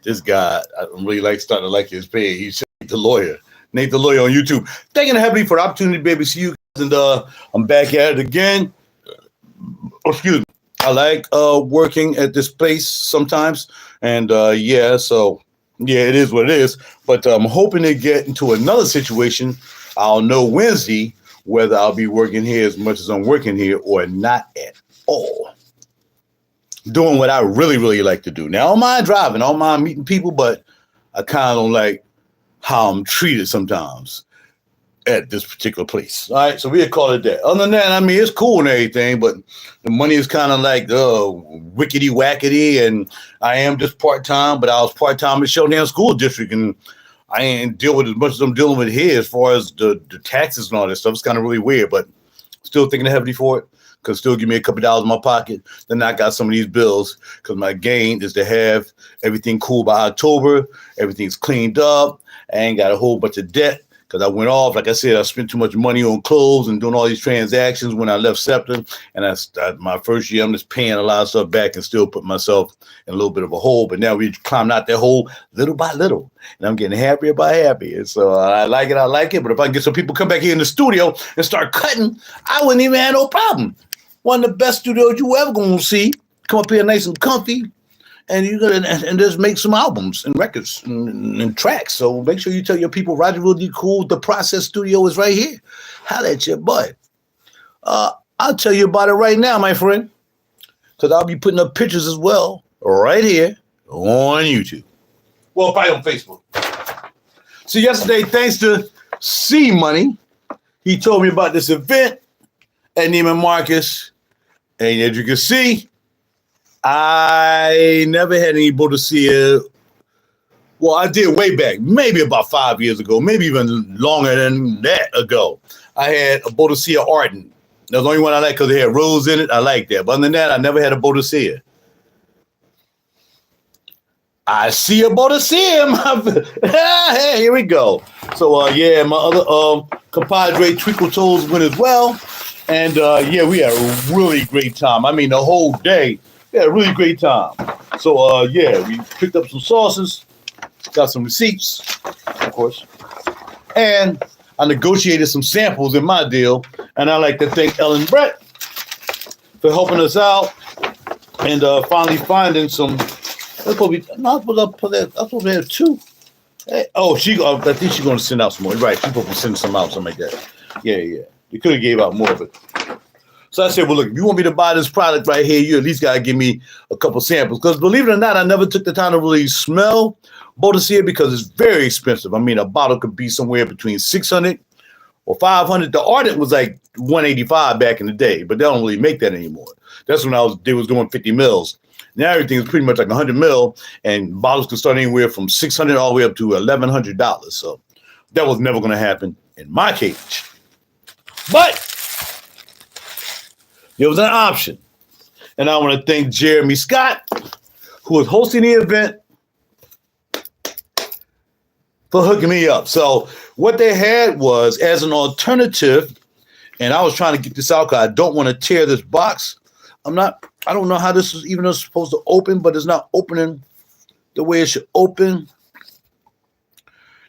This guy, I really starting to like his page. He's Nate the Lawyer. Nate the Lawyer on YouTube. Thanking heavily for the opportunity, baby. See you guys. And I'm back at it again. Oh, excuse me. I like working at this place sometimes. And so it is what it is. But I'm hoping to get into another situation. I'll know Wednesday whether I'll be working here as much as I'm working here or not at all. Doing what I really, really like to do. Now, I don't mind driving. I don't mind meeting people, but I kind of don't like how I'm treated sometimes at this particular place. All right, so we'll call it that. Other than that, I mean, it's cool and everything, but the money is kind of like wickety wackety, and I am just part-time, but I was part-time at Sheldon School District, and I ain't deal with as much as I'm dealing with here as far as the taxes and all that stuff. It's kind of really weird, but still thinking heavily for it. Could still give me a couple dollars in my pocket. Then I got some of these bills because my game is to have everything cool by October. Everything's cleaned up. I ain't got a whole bunch of debt because I went off. Like I said, I spent too much money on clothes and doing all these transactions when I left Scepter. And my first year, I'm just paying a lot of stuff back and still put myself in a little bit of a hole. But now we climbed out that hole little by little. And I'm getting happier by happier. So I like it. But if I can get some people come back here in the studio and start cutting, I wouldn't even have no problem. One of the best studios you ever gonna see. Come up here nice and comfy, and you're gonna and just make some albums and records and tracks. So make sure you tell your people RaJuR deepkool, the Process Studio is right here. Holla at your boy. I'll tell you about it right now, my friend, because I'll be putting up pictures as well right here on YouTube. Well, probably on Facebook. So yesterday, thanks to C Money, he told me about this event at Neiman Marcus. And as you can see, I never had any Bodicea. Well, I did way back, maybe about 5 years ago, maybe even longer than that ago. I had a Bodicea Ardent. That was the only one I liked because it had rose in it. I like that. But other than that, I never had a Bodicea. I see a Bodicea. Hey, here we go. So, my other compadre Twinkle Toes went as well. And, we had a really great time. I mean, the whole day, we had a really great time. So, we picked up some sauces, got some receipts, of course. And I negotiated some samples in my deal. And I like to thank Ellen Brett for helping us out and finally finding some. I supposed to have two. Hey, I think she's going to send out some more. Right, she's supposed to send some out, something like that. Yeah. You could have gave out more of it. So I said, well, look, if you want me to buy this product right here, you at least got to give me a couple samples. Because believe it or not, I never took the time to really smell Bodicea because it's very expensive. I mean, a bottle could be somewhere between $600 or $500. The Ardent was like $185 back in the day, but they don't really make that anymore. That's when they was doing 50 mils. Now everything is pretty much like 100 mil, and bottles can start anywhere from $600 all the way up to $1,100. So that was never going to happen in my cage. But there was an option. And I want to thank Jeremy Scott, who was hosting the event, for hooking me up. So what they had was, as an alternative, and I was trying to get this out because I don't want to tear this box. I don't know how this is even supposed to open, but it's not opening the way it should open.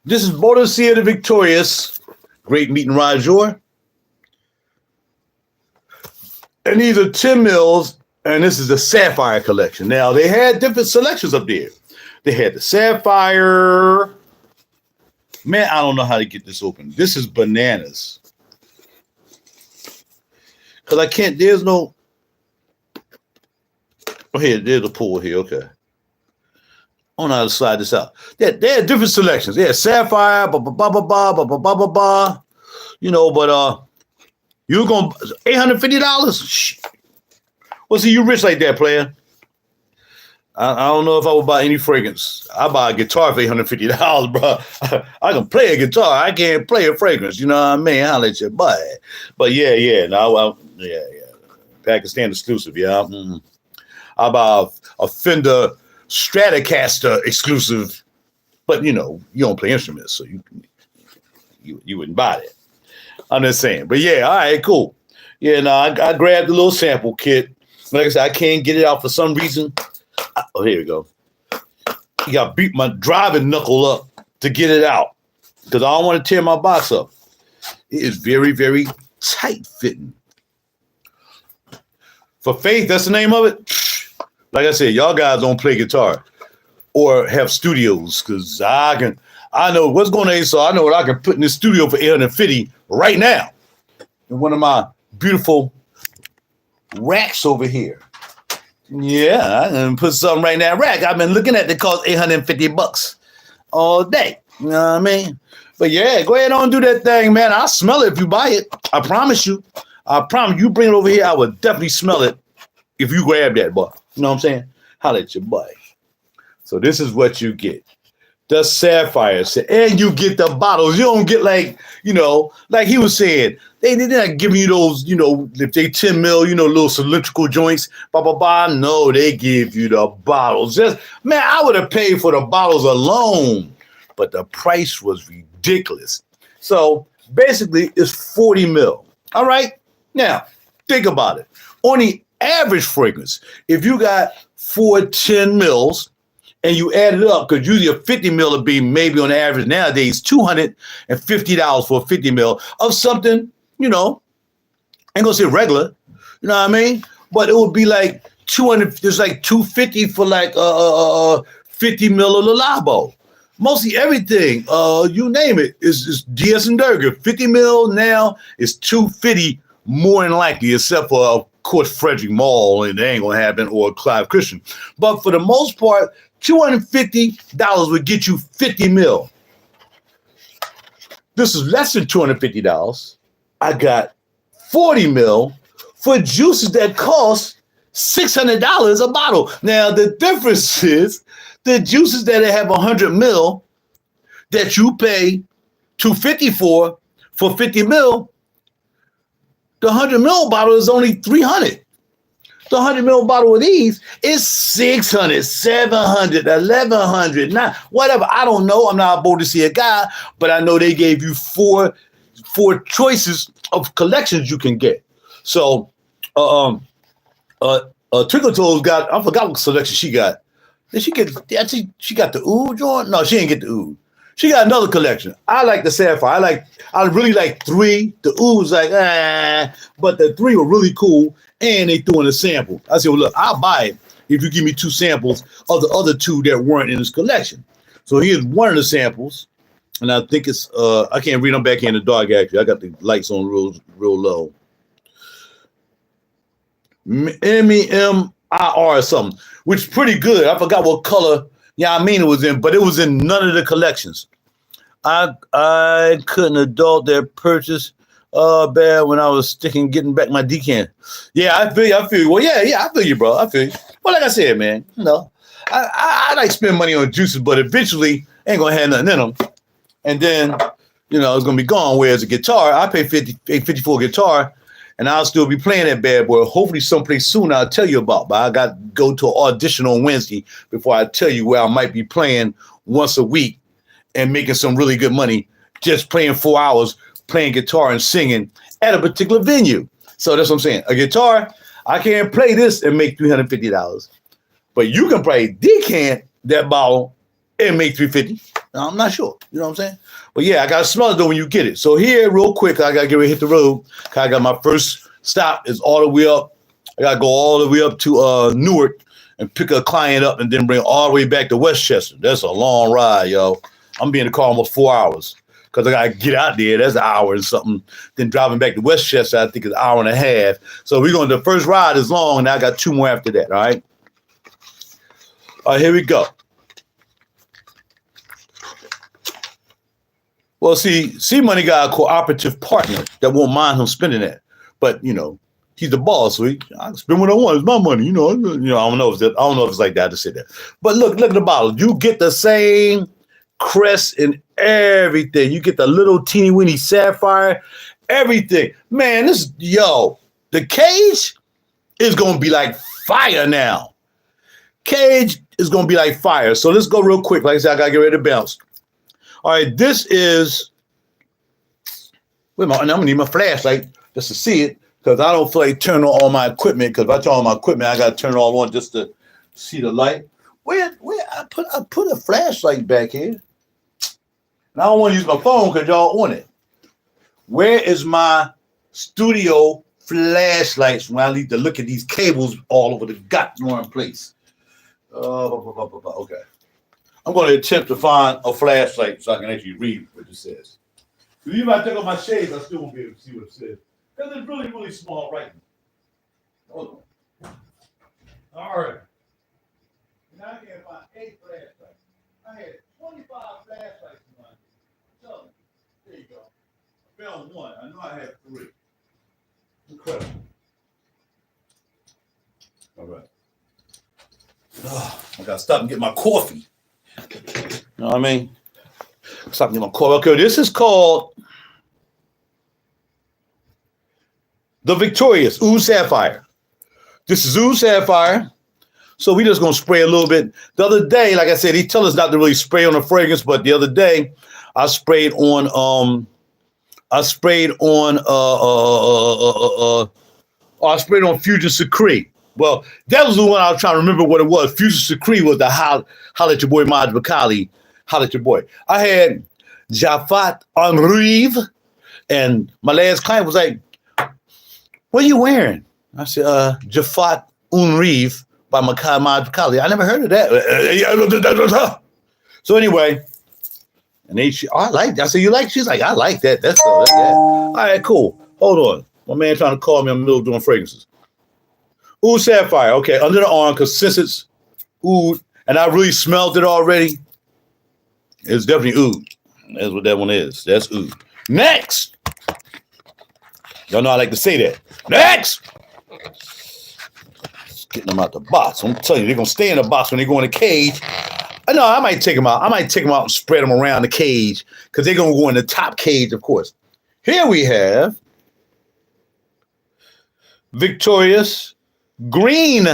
This is Bodicea the Victorious. Great meeting, RaJuR. And these are 10 mils, and this is the Sapphire collection. Now, they had different selections up there. They had the Sapphire. Man, I don't know how to get this open. This is bananas. Because I can't, there's no. Oh, here, there's a pull here. Okay. I don't know how to slide this out. They had different selections. They had Sapphire, you know, but you're going $850? Well, see, you rich like that, player. I don't know if I would buy any fragrance. I buy a guitar for $850, bro. I can play a guitar. I can't play a fragrance. You know what I mean? I'll let you buy it. But yeah. Pakistan exclusive, yeah. I buy a Fender Stratocaster exclusive. But, you know, you don't play instruments, so you wouldn't buy that. I'm just saying. But yeah, all right, cool. Yeah, no, I grabbed the little sample kit. Like I said, I can't get it out for some reason. Oh, here we go. You got to beat my driving knuckle up to get it out because I don't want to tear my box up. It is very, very tight fitting. For Faith, that's the name of it. Like I said, y'all guys don't play guitar or have studios because I know what's going on, so I know what I can put in this studio for $850 right now. In one of my beautiful racks over here. Yeah, I can put something right in that rack. I've been looking at it cost $850 all day. You know what I mean? But yeah, go ahead on and do that thing, man. I'll smell it if you buy it. I promise you. I promise you bring it over here, I will definitely smell it if you grab that boy. You know what I'm saying? Holla at your boy. So this is what you get. The sapphire set. And you get the bottles. You don't get like, you know, like he was saying, they're not giving you those, you know, if they 10 mil, you know, little cylindrical joints, blah, blah, blah. No, they give you the bottles. Just, man, I would have paid for the bottles alone, but the price was ridiculous. So basically it's 40 mil. All right. Now, think about it. On the average fragrance, if you got 10 mils, and you add it up, because usually a 50 mil would be maybe on average nowadays $250 for a 50 mil of something, you know, I ain't gonna say regular, you know what I mean? But it would be like 200, there's like 250 for like 50 mil of Le Labo. Mostly everything, you name it, is DS and Durga. 50 mil now is 250 more than likely, except for, of course, Frederick Mall, and that ain't gonna happen, or Clive Christian. But for the most part, $250 would get you 50 mil. This is less than $250. I got 40 mil for juices that cost $600 a bottle. Now, the difference is the juices that have 100 mil that you pay $250 for 50 mil, the 100 mil bottle is only $300. The 100 mil bottle of these is $600, $700, $1,100, not whatever. I don't know. I'm not able to see a guy, but I know they gave you four choices of collections you can get. So, Twinkle Toes got, I forgot what selection she got. Did she get? She got the oud joint? No, she didn't get the oud. She got another collection. I like the sapphire. I really like 3. The oud was like, but the 3 were really cool. And they threw in a sample. I said, well, look, I'll buy it if you give me 2 samples of the other 2 that weren't in this collection. So here's one of the samples. And I think it's, I can't read them back here in the dark, actually. I got the lights on real low. MEMIR or something, which is pretty good. I forgot what color it was in, but it was in none of the collections. I couldn't adult their purchase bad when I was getting back my decant. Yeah, I feel you. Well, yeah, I feel you, bro. I feel you. Well, like I said, man, you know, I like spend money on juices, but eventually ain't gonna have nothing in them. And then, you know, it's gonna be gone. Whereas a guitar, I pay $50 for a guitar, and I'll still be playing that bad boy. Hopefully someplace soon I'll tell you about. But I got to go to an audition on Wednesday before I tell you where I might be playing once a week and making some really good money just playing 4 hours, playing guitar and singing at a particular venue. So that's what I'm saying. A guitar, I can't play this and make $350. But you can play decant that bottle and make $350. I'm not sure. You know what I'm saying? But yeah, I got to smell it though when you get it. So here, real quick, I got to get ready to hit the road. I got my first stop is all the way up. I got to go all the way up to Newark and pick a client up and then bring all the way back to Westchester. That's a long ride, yo. I'm being in the car almost 4 hours because I got to get out there. That's an hour and something. Then driving back to Westchester, I think it's an hour and a half. So we're going to, the first ride is long, and I got 2 more after that, all right? All right, here we go. Well, see, Money got a cooperative partner that won't mind him spending that. But, you know, he's the boss, so I can spend what I want. It's my money, you know. I don't know if it's like that to say that. But look at the bottle. You get the same crest and everything. You get the little teeny weeny sapphire, everything. Man, the cage is going to be like fire now. Cage is going to be like fire. So let's go real quick. Like I said, I got to get ready to bounce. All right, this is, wait a minute, I'm going to need my flashlight just to see it because I don't feel like turning on all my equipment because if I turn on my equipment, I got to turn it all on just to see the light. Where I put a flashlight back here. And I don't want to use my phone because y'all on it. Where is my studio flashlights when I need to look at these cables all over the goddamn place? Okay. I'm going to attempt to find a flashlight so I can actually read what it says. Even if I take off my shades, I still won't be able to see what it says. Because it's really, really small writing. Hold on. All right. Now I can't find 8 flashlights. I had 25 flashlights in mine. Tell me. There you go. I found 1. I know I had 3. Incredible. All right. Oh, I gotta stop and get my coffee. You know what I mean? Stop and get my coffee. Okay, this is called the Victorious Oud Sapphire. This is Oud Sapphire. So we just gonna spray a little bit. The other day, like I said, he told us not to really spray on the fragrance, but the other day I sprayed on Fusion Secret. Well, that was the one I was trying to remember what it was. Fusion Secret was the holla at your boy Maj Bakali. Holla at your boy. I had Jafat Enrive, and my last client was like, "What are you wearing?" I said, Jafat Enrive by Maj Bakali. I never heard of that. So anyway, and I like that. I said, "You like?" She's like, "I like that. That's yeah." All right, cool. Hold on. My man trying to call me. I'm in the middle of doing fragrances. Oud Sapphire. Okay, under the arm, because since it's oud, and I really smelled it already, it's definitely oud. That's what that one is. That's oud. Next. Y'all know I like to say that. Next. Just getting them out the box. I'm telling you, they're going to stay in the box when they go in the cage. No, I might take them out. I might take them out and spread them around the cage because they're going to go in the top cage, of course. Here we have Victorious Green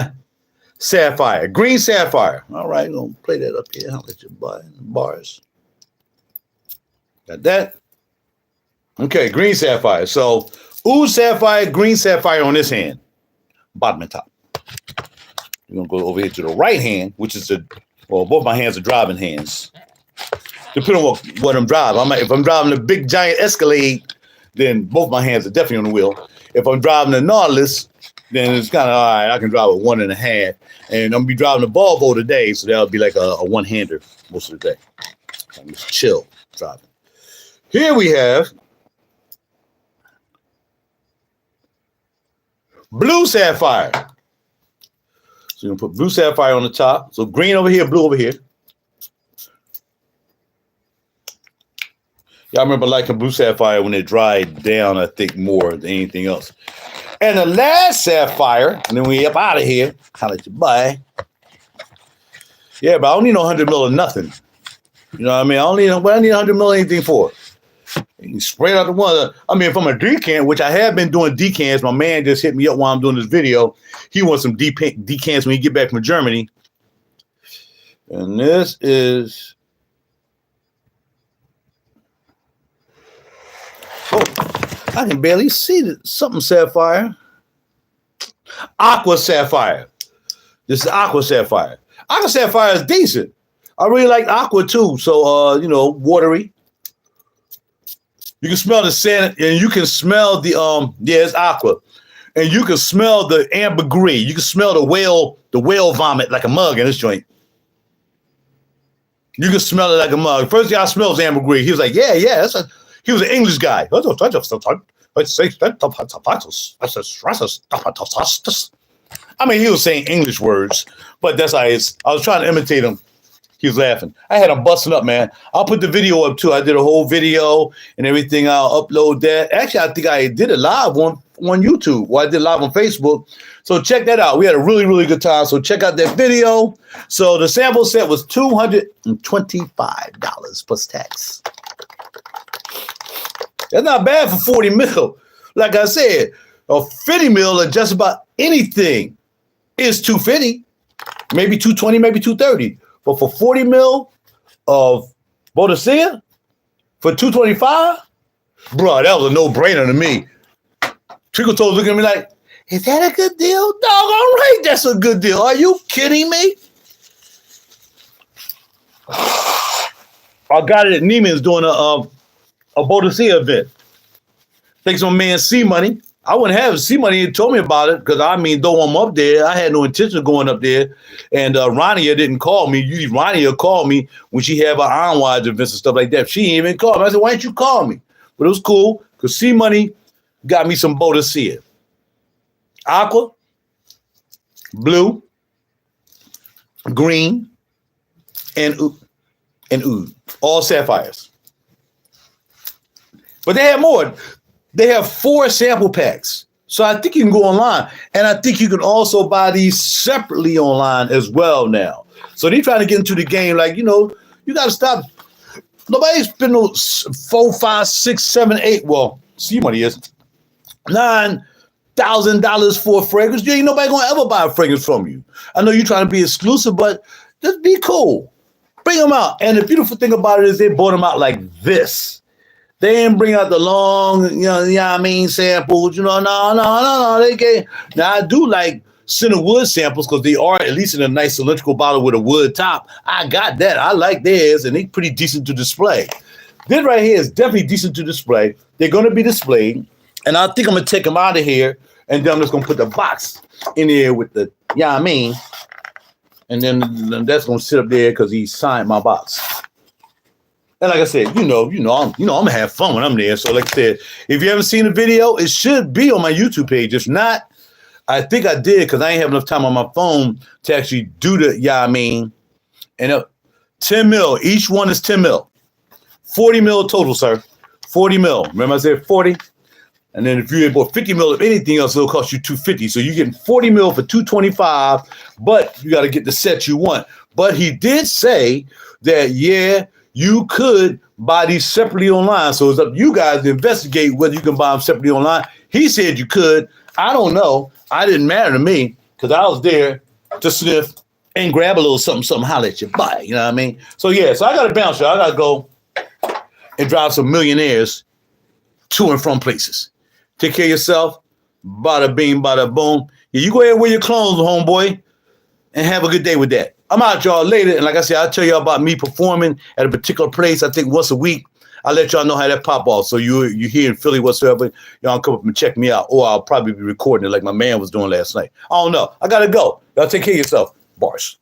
Sapphire. Green Sapphire. All right, I'm going to play that up here. I'll let you buy in the bars. Got that? Okay, Green Sapphire. So, Oud Sapphire, Green Sapphire on this hand. Bottom and top. You're going to go over here to the right hand, which is both my hands are driving hands. Depending on what I'm driving. If I'm driving a big giant Escalade, then both my hands are definitely on the wheel. If I'm driving a Nautilus, then it's kind of all right. I can drive a 1.5, and I'm gonna be driving a Volvo today, so that'll be like a one-hander most of the day. I'm just chill driving. Here we have Blue Sapphire. So you're gonna put Blue Sapphire on the top. So green over here, blue over here. Y'all remember liking Blue Sapphire when it dried down, I think, more than anything else. And the last sapphire, and then we up out of here. I'll let you buy. Yeah, but I don't need no 100 mil of nothing. You know what I mean? I don't need 100 mil of anything for. You can spray out the one. I mean, from a decant, which I have been doing decants. My man just hit me up while I'm doing this video. He wants some decants when he get back from Germany. And this is... Oh, I can barely see something sapphire. Aqua Sapphire. This is Aqua Sapphire. Aqua Sapphire is decent. I really like Aqua too. So, watery. You can smell the sand, and you can smell the it's Aqua, and you can smell the ambergris. You can smell the whale vomit like a mug in this joint. You can smell it like a mug. First thing I smelled was ambergris. He was like, yeah, he was an English guy. I mean, he was saying English words, but that's how I was trying to imitate him. He was laughing. I had him busting up, man. I'll put the video up too. I did a whole video and everything. I'll upload that. Actually, I think I did it live on YouTube, or I did live on Facebook. So check that out. We had a really, really good time. So check out that video. So the sample set was $225 plus tax. That's not bad for 40 mil. Like I said, a 50 mil of just about anything is 250, maybe 220, maybe 230. But for 40 mil of Bodicea for 225, bro, that was a no-brainer to me. Trickle Toes looking at me like, is that a good deal? Dog, all right, that's a good deal. Are you kidding me? I got it at Neiman's doing a Bodicea event. Thanks to my man C Money. I wouldn't have C Money. He told me about it because though I'm up there, I had no intention of going up there. And Rania didn't call me. Usually Rania called me when she had her Ironwise events and stuff like that. She didn't even call me. I said, why didn't you call me? But it was cool because C Money got me some Bodicea. Aqua, blue, green, and oud. All sapphires. But they have more. They have 4 sample packs. So I think you can go online. And I think you can also buy these separately online as well now. So they're trying to get into the game like, you got to stop. Nobody's spending no $4, $5, $6, $7, $8. Well, C Money is $9,000 for a fragrance. You ain't nobody going to ever buy a fragrance from you. I know you're trying to be exclusive, but just be cool. Bring them out. And the beautiful thing about it is they bought them out like this. They didn't bring out the long, samples. No. They gave. Now, I do like center wood samples because they are at least in a nice cylindrical bottle with a wood top. I got that. I like theirs, and they're pretty decent to display. This right here is definitely decent to display. They're going to be displayed, and I think I'm going to take them out of here, and then I'm just going to put the box in here with the, and then that's going to sit up there because he signed my box. And like I said, I'm gonna have fun when I'm there. So like I said, if you haven't seen the video, it should be on my YouTube page. If not, I think I did because I ain't have enough time on my phone to actually do the, And 10 mil, each one is 10 mil. 40 mil total, sir. 40 mil. Remember I said 40? And then if you bought 50 mil of anything else, it'll cost you $250. So you're getting 40 mil for $225, but you got to get the set you want. But he did say that, you could buy these separately online. So it's up to you guys to investigate whether you can buy them separately online. He said you could. I don't know. It didn't matter to me because I was there to sniff and grab a little something, holler at you. Bye. You know what I mean? So, so I got to bounce, y'all. I got to go and drive some millionaires to and from places. Take care of yourself. Bada bing, bada boom. Yeah, you go ahead and wear your clothes, homeboy, and have a good day with that. I'm out, y'all, later. And like I said, I'll tell y'all about me performing at a particular place, I think once a week. I'll let y'all know how that pop off. So you here in Philly whatsoever, y'all come up and check me out. Or I'll probably be recording it like my man was doing last night. I don't know. I got to go. Y'all take care of yourself. Bars.